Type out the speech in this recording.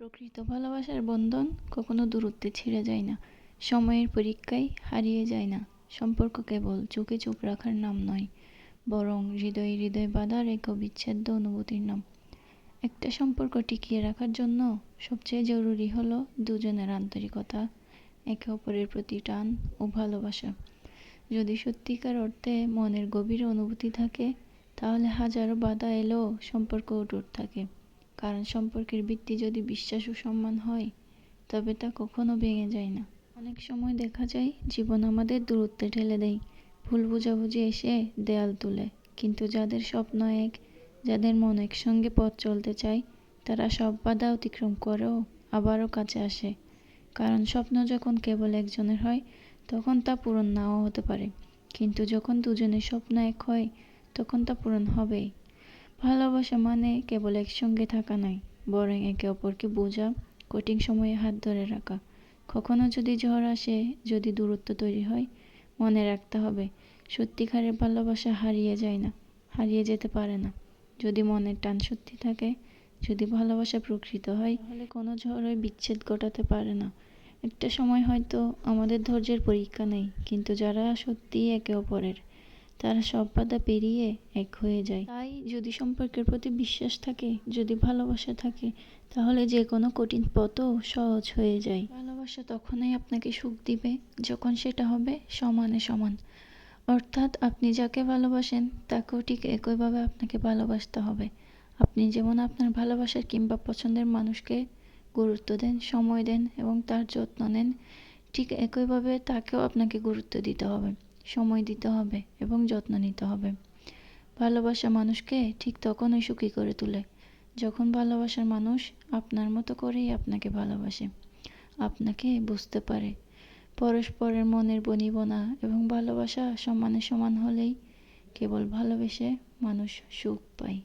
প্রকৃত ভালোবাসার বন্ধন কখনো দূরত্বে ছিঁড়ে যায় না, সময়ের পরীক্ষায় হারিয়ে যায় না। সম্পর্ক কেবল চোখে চোখ রাখার নাম নয়, বরং হৃদয়ে হৃদয় বাঁধার এক অবিচ্ছেদ্য অনুভূতির নাম। একটা সম্পর্ক টিকিয়ে রাখার জন্য সবচেয়ে জরুরি হলো দুজনের আন্তরিকতা, একে অপরের প্রতি টান ও ভালোবাসা। যদি সত্যিকার অর্থে মনের গভীর অনুভূতি থাকে, তাহলে হাজারো বাধা এলেও সম্পর্ক অটুট থাকে। কারণ সম্পর্কের ভিত্তি যদি বিশ্বাস ও সম্মান হয়, তবে তা কখনো ভেঙে যায় না। অনেক সময় দেখা যায় জীবন আমাদের দূরত্বে ঠেলে দেয়, ভুল বোঝাবুঝি এসে দেয়াল তুলে। কিন্তু যাদের স্বপ্ন এক, যাদের মন একসঙ্গে পথ চলতে চায়, তারা সব বাধা অতিক্রম করেও আবারও কাছে আসে। কারণ স্বপ্ন যখন কেবল একজনের হয়, তখন তা পূরণ নাও হতে পারে, কিন্তু যখন দুজনের স্বপ্ন এক হয়, তখন তা পূরণ হবেই। ভালোবাসা মানে কেবল একসঙ্গে থাকা নয়, বরং একে অপরকে বোঝা, কঠিন সময়ে হাত ধরে রাখা। কখনো যদি ঝড় আসে, যদি দূরত্ব তৈরি হয়, মনে রাখতে হবে সত্যিকারের ভালোবাসা হারিয়ে যায় না, হারিয়ে যেতে পারে না। যদি মনের টান সত্যি থাকে, যদি ভালোবাসা প্রকৃত হয়, তাহলে কোনো ঝড়ই বিচ্ছেদ ঘটাতে পারে না। একটা সময় হয়তো আমাদের ধৈর্যের পরীক্ষা নেই, কিন্তু যারা সত্যিই একে অপরের, তারা সব বাধা পেরিয়ে এক হয়ে যায়। তাই যদি সম্পর্কের প্রতি বিশ্বাস থাকে, যদি ভালোবাসা থাকে, তাহলে যে কোনো কঠিন পথও সহজ হয়ে যায়। ভালোবাসা তখনই আপনাকে সুখ দিবে যখন সেটা হবে সমানে সমান। অর্থাৎ আপনি যাকে ভালোবাসেন, তাকেও ঠিক একইভাবে আপনাকে ভালোবাসতে হবে। আপনি যেমন আপনার ভালোবাসার কিংবা পছন্দের মানুষকে গুরুত্ব দেন, সময় দেন এবং তার যত্ন নেন, ঠিক একইভাবে তাকেও আপনাকে গুরুত্ব দিতে হবে, সময় দিতে হবে এবং যত্ন নিতে হবে। ভালোবাসা মানুষকে ঠিক তখনই সুখী করে তোলে, যখন ভালোবাসার মানুষ আপনার মতো করেই আপনাকে ভালোবাসে, আপনাকে বুঝতে পারে। পরস্পরের মনের বনিবনা এবং ভালোবাসা সমানে সমান হলেই কেবল ভালোবেসে মানুষ সুখ পায়।